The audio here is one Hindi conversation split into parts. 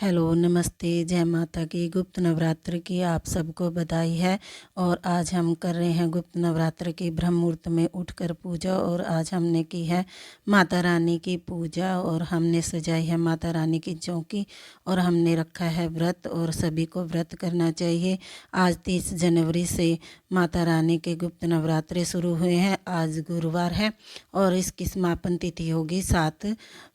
हेलो, नमस्ते, जय माता की। गुप्त नवरात्र की आप सबको बधाई है। और आज हम कर रहे हैं गुप्त नवरात्र की ब्रह्म मुहूर्त में उठकर पूजा। और आज हमने की है माता रानी की पूजा और हमने सजाई है माता रानी की चौकी और हमने रखा है व्रत। और सभी को व्रत करना चाहिए। आज 30 जनवरी से माता रानी के गुप्त नवरात्रे शुरू हुए हैं। आज गुरुवार है और इसकी समापन तिथि होगी 7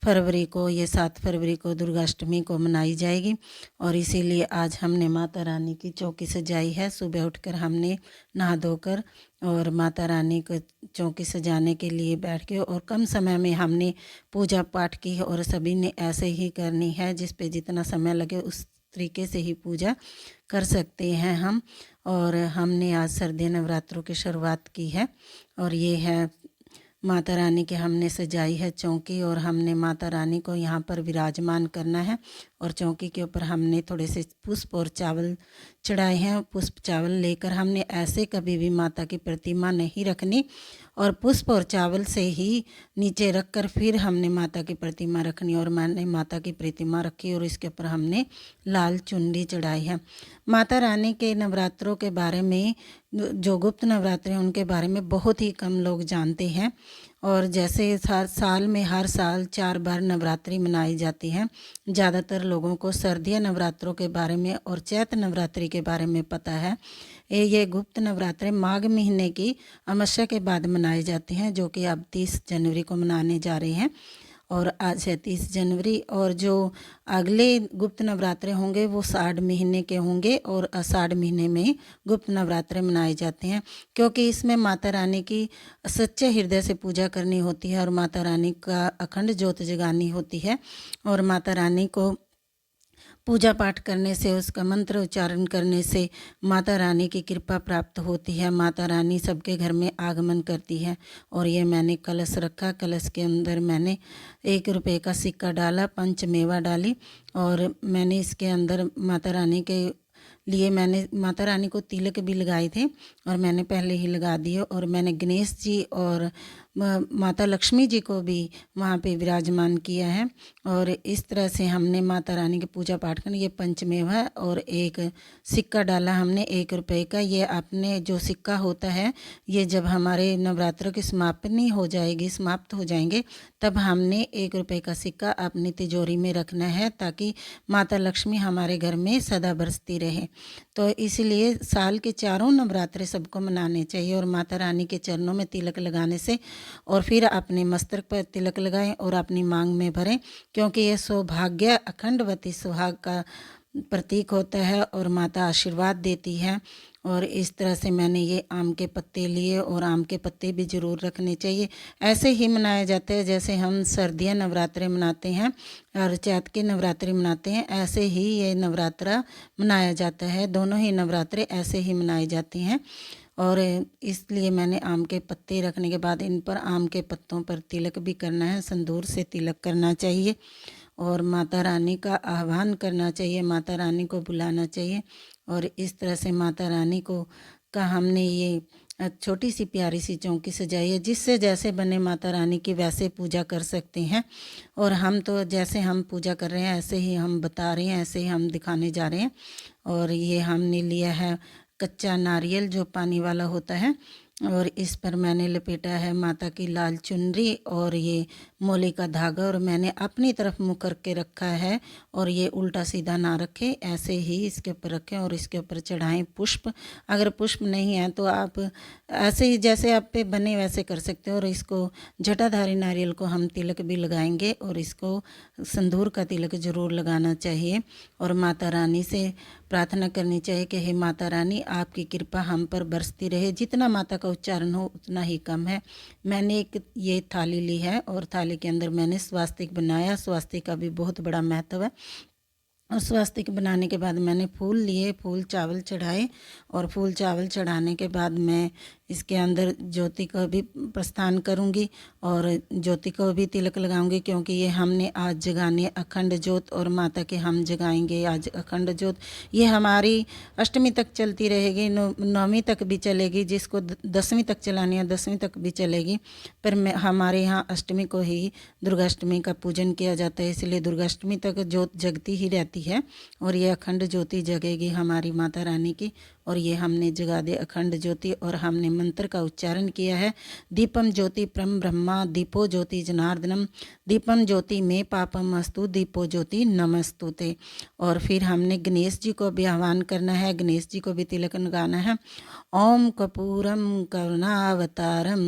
फरवरी को। ये 7 फरवरी को दुर्गाष्टमी को मनाई जाएगी और इसीलिए आज हमने माता रानी की चौकी सजाई है। सुबह उठकर हमने नहा धोकर और माता रानी को चौकी सजाने के लिए बैठ गए और कम समय में हमने पूजा पाठ की और सभी ने ऐसे ही करनी है। जिस पे जितना समय लगे उस तरीके से ही पूजा कर सकते हैं हम। और हमने आज सर्दी नवरात्रों की शुरुआत की है और ये है माता रानी के हमने सजाई है चौकी और हमने माता रानी को यहाँ पर विराजमान करना है। और चौकी के ऊपर हमने थोड़े से पुष्प और चावल चढ़ाए हैं। पुष्प चावल लेकर हमने ऐसे कभी भी माता की प्रतिमा नहीं रखनी और पुष्प और चावल से ही नीचे रख कर फिर हमने माता की प्रतिमा रखनी। और मैंने माता की प्रतिमा रखी और इसके ऊपर हमने लाल चुनरी चढ़ाई है। माता रानी के नवरात्रों के बारे में, जो गुप्त नवरात्रे हैं उनके बारे में बहुत ही कम लोग जानते हैं। और जैसे साल में हर साल 4 बार नवरात्रि मनाई जाती है। ज़्यादातर लोगों को सर्दियाँ नवरात्रों के बारे में और चैत्र नवरात्रि के बारे में पता है। ये गुप्त नवरात्रे माघ महीने की अमावस्या के बाद मनाए जाते हैं, जो कि अब 30 जनवरी को मनाने जा रहे हैं। और आज है 30 जनवरी और जो अगले गुप्त नवरात्रे होंगे वो आषाढ़ महीने के होंगे और आषाढ़ महीने में गुप्त नवरात्रे मनाए जाते हैं, क्योंकि इसमें माता रानी की सच्चे हृदय से पूजा करनी होती है और माता रानी का अखंड ज्योत जगानी होती है। और माता रानी को पूजा पाठ करने से, उसका मंत्र उच्चारण करने से माता रानी की कृपा प्राप्त होती है। माता रानी सबके घर में आगमन करती है। और ये मैंने कलश रखा, कलश के अंदर मैंने 1 रुपये का सिक्का डाला, पंचमेवा डाली और मैंने इसके अंदर माता रानी के लिए मैंने माता रानी को तिलक भी लगाए थे और मैंने पहले ही लगा दिए। और मैंने गणेश जी और माता लक्ष्मी जी को भी वहाँ पे विराजमान किया है। और इस तरह से हमने माता रानी की पूजा पाठ करनी। ये पंचमेवा और एक सिक्का डाला हमने 1 रुपये का। ये अपने जो सिक्का होता है, ये जब हमारे नवरात्रों की समापनी हो जाएगी, समाप्त हो जाएंगे, तब हमने 1 रुपये का सिक्का अपनी तिजोरी में रखना है, ताकि माता लक्ष्मी हमारे घर में सदा बरसती रहे। तो इसलिए साल के चारों नवरात्रे सबको मनाने चाहिए। और माता रानी के चरणों में तिलक लगाने से और फिर अपने मस्तक पर तिलक लगाएं और अपनी मांग में भरें, क्योंकि यह सौभाग्य अखंडवती सुहाग का प्रतीक होता है और माता आशीर्वाद देती है। और इस तरह से मैंने ये आम के पत्ते लिए और आम के पत्ते भी ज़रूर रखने चाहिए। ऐसे ही मनाया जाता है जैसे हम सर्दियाँ नवरात्रे मनाते हैं और चैत के नवरात्रि मनाते हैं, ऐसे ही ये नवरात्रा मनाया जाता है। दोनों ही नवरात्रे ऐसे ही मनाए जाते हैं। और इसलिए मैंने आम के पत्ते रखने के बाद इन पर आम के पत्तों पर तिलक भी करना है, संदूर से तिलक करना चाहिए और माता रानी का आह्वान करना चाहिए, माता रानी को बुलाना चाहिए। और इस तरह से माता रानी को का हमने ये छोटी सी प्यारी सी चौकी सजाई है। जिससे जैसे बने माता रानी की वैसे पूजा कर सकते हैं। और हम तो जैसे हम पूजा कर रहे हैं ऐसे ही हम बता रहे हैं, ऐसे ही हम दिखाने जा रहे हैं। और ये हमने लिया है कच्चा नारियल जो पानी वाला होता है और इस पर मैंने लपेटा है माता की लाल चुनरी और ये मोले का धागा और मैंने अपनी तरफ मुँह करके रखा है। और ये उल्टा सीधा ना रखें, ऐसे ही इसके ऊपर रखें और इसके ऊपर चढ़ाएं पुष्प। अगर पुष्प नहीं है तो आप ऐसे ही जैसे आप पे बने वैसे कर सकते हो। और इसको जटाधारी नारियल को हम तिलक भी लगाएंगे और इसको संदूर का तिलक ज़रूर लगाना चाहिए। और माता रानी से प्रार्थना करनी चाहिए कि हे माता रानी, आपकी कृपा हम पर बरसती रहे। जितना माता का उच्चारण हो उतना ही कम है। मैंने एक ये थाली ली है और थाली के अंदर मैंने स्वास्तिक बनाया। स्वास्तिक का भी बहुत बड़ा महत्व है। और स्वास्तिक बनाने के बाद मैंने फूल लिए, फूल चावल चढ़ाए और फूल चावल चढ़ाने के बाद मैं इसके अंदर ज्योति को भी प्रस्थान करूँगी और ज्योति को भी तिलक लगाऊंगी, क्योंकि ये हमने आज जगानी है अखंड ज्योत और माता के हम जगाएंगे आज अखंड ज्योत। ये हमारी अष्टमी तक चलती रहेगी, नौवीं तक भी चलेगी, जिसको 10वीं तक चलानी है 10वीं तक भी चलेगी। पर हमारे यहाँ अष्टमी को ही दुर्गाष्टमी का पूजन किया जाता है, इसलिए दुर्गाष्टमी तक ज्योत जगती ही रहती है और ये अखंड ज्योति जगेगी हमारी माता रानी की। और ये हमने जगा दे अखंड ज्योति और हमने मंत्र का उच्चारण किया है, दीपम ज्योति परम ब्रह्मा दीपो ज्योति जनार्दनम दीपम ज्योति में पापम अस्तु दीपो ज्योति नमस्तुते। और फिर हमने गणेश जी को भी आह्वान करना है, गणेश जी को भी तिलक लगाना है। ओम कपूरम करुणावतारम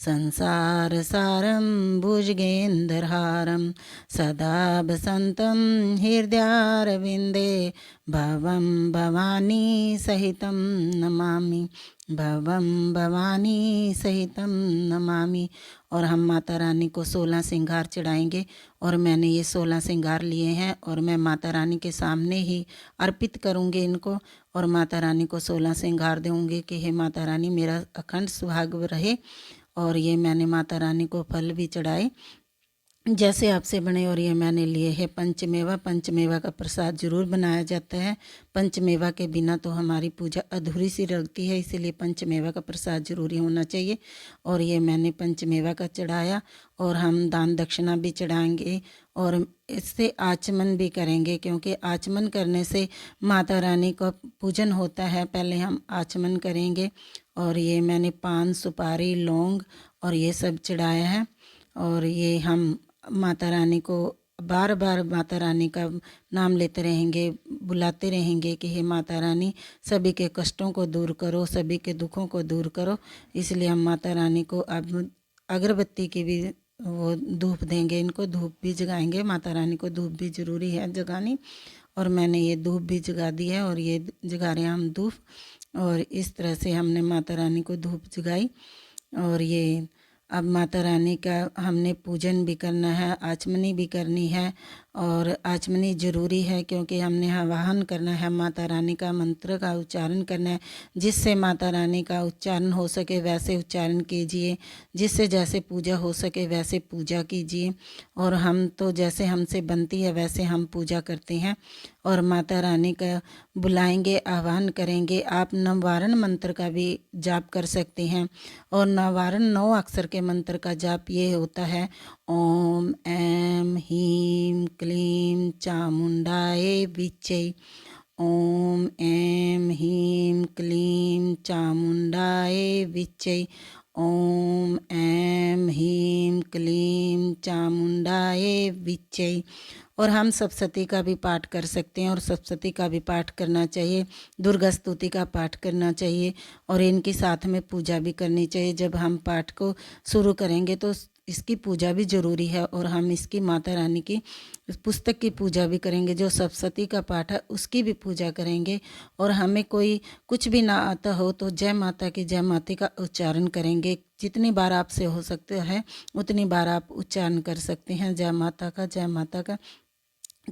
संसार सारम भुजगेंद्रहारम सदा बसंतम हृदयारविंदे भवम भवानी सहितम नमामि भवम भवानी सहितम नमामि। और हम माता रानी को 16 श्रृंगार चढ़ाएंगे और मैंने ये 16 श्रृंगार लिए हैं और मैं माता रानी के सामने ही अर्पित करूँगी इनको और माता रानी को 16 श्रृंगार दूँगी कि हे माता रानी मेरा अखंड सुहाग रहे। और ये मैंने माता रानी को फल भी चढ़ाए जैसे आपसे बने और ये मैंने लिए है पंचमेवा। पंचमेवा का प्रसाद जरूर बनाया जाता है, पंचमेवा के बिना तो हमारी पूजा अधूरी सी लगती है, इसीलिए पंचमेवा का प्रसाद जरूरी होना चाहिए। और ये मैंने पंचमेवा का चढ़ाया और हम दान दक्षिणा भी चढ़ाएंगे और इससे आचमन भी करेंगे, क्योंकि आचमन करने से माता रानी का पूजन होता है। पहले हम आचमन करेंगे और ये मैंने पान सुपारी लौंग और ये सब चढ़ाया है। और ये हम माता रानी को बार बार माता रानी का नाम लेते रहेंगे, बुलाते रहेंगे कि हे माता रानी सभी के कष्टों को दूर करो, सभी के दुखों को दूर करो। इसलिए हम माता रानी को अब अगरबत्ती की भी वो धूप देंगे, इनको धूप भी जगाएंगे, माता रानी को धूप भी ज़रूरी है जगानी। और मैंने ये धूप भी जगा दी है और ये जगा रहे हैं हम धूप। और इस तरह से हमने माता रानी को धूप जगाई। और ये अब माता रानी का हमने पूजन भी करना है, आचमनी भी करनी है। और आचमनी ज़रूरी है क्योंकि हमने आवाहन करना है, माता रानी का मंत्र का उच्चारण करना है। जिससे माता रानी का उच्चारण हो सके वैसे उच्चारण कीजिए, जिससे जैसे पूजा हो सके वैसे पूजा कीजिए। और हम तो जैसे हमसे बनती है वैसे हम पूजा करते हैं और माता रानी का बुलाएंगे, आह्वान करेंगे। आप नववारण मंत्र का भी जाप कर सकते हैं और नववारण 9 अक्षर के मंत्र का जाप ये होता है, ओम ऐं ह्रीं क्लीं चामुंडाय विच्चे। ओम ऐं ह्रीं क्लीं चामुंडाय विच्चे। ओम ऐं ह्रीं क्लीं चामुंडाय विच्चे। और हम सप्तशती का भी पाठ कर सकते हैं और सप्तशती का भी पाठ करना चाहिए, दुर्गा स्तुति का पाठ करना चाहिए और इनकी साथ में पूजा भी करनी चाहिए। जब हम पाठ को शुरू करेंगे तो इसकी पूजा भी ज़रूरी है और हम इसकी माता रानी की पुस्तक की पूजा भी करेंगे, जो सप्तशती का पाठ है उसकी भी पूजा करेंगे। और हमें कोई कुछ भी ना आता हो तो जय माता की जय माता का उच्चारण करेंगे। जितनी बार आपसे हो सकता है उतनी बार आप उच्चारण कर सकते हैं जय माता का जय माता का।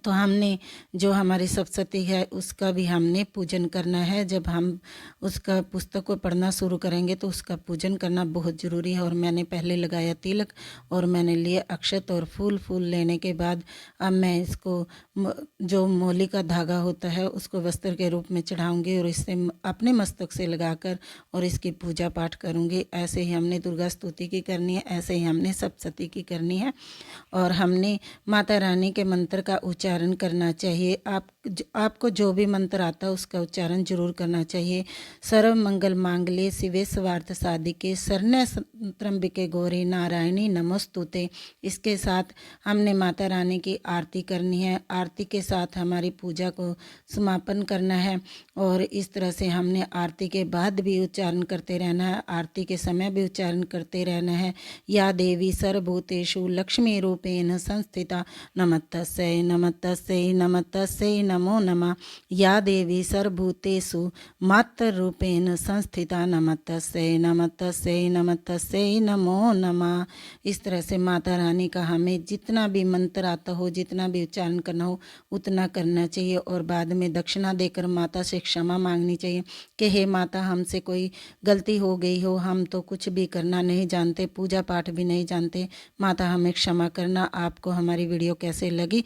तो हमने जो हमारी सप्तशती है उसका भी हमने पूजन करना है। जब हम उसका पुस्तक को पढ़ना शुरू करेंगे तो उसका पूजन करना बहुत ज़रूरी है। और मैंने पहले लगाया तिलक और मैंने लिए अक्षत और फूल लेने के बाद अब मैं इसको जो मोली का धागा होता है उसको वस्त्र के रूप में चढ़ाऊँगी और इससे अपने मस्तक से लगाकर और इसकी पूजा पाठ करूँगी। ऐसे ही हमने दुर्गा स्तुति की करनी है, ऐसे ही हमने सप्तशती की करनी है। और हमने माता रानी के मंत्र का उच्चारण करना चाहिए। आपको जो भी मंत्र आता है उसका उच्चारण जरूर करना चाहिए। सर्व मंगल मांगल्ये शिवे सर्वार्थ साधिके शरण्य त्र्यंबके गौरी नारायणी नमोस्तुते। इसके साथ हमने माता रानी की आरती करनी है, आरती के साथ हमारी पूजा को समापन करना है। और इस तरह से हमने आरती के बाद भी उच्चारण करते रहना है, आरती के समय भी उच्चारण करते रहना है। या देवी सर्वभूतेषु लक्ष्मी रूपेण संस्थिता नमस्तस्यै नमः नमस्तस्यै नमस्तस्यै नमो नमः। या देवी सर्वभूतेषु मातृरूपेण संस्थिता नमस्तस्यै नमस्तस्यै नमस्तस्यै नमो नमः। इस तरह से माता रानी का हमें जितना भी मंत्र आता हो, जितना भी उच्चारण करना हो उतना करना चाहिए और बाद में दक्षिणा देकर माता से क्षमा मांगनी चाहिए कि हे माता, हमसे कोई गलती हो गई हो, हम तो कुछ भी करना नहीं जानते, पूजा पाठ भी नहीं जानते, माता हमें क्षमा करना। आपको हमारी वीडियो कैसे लगी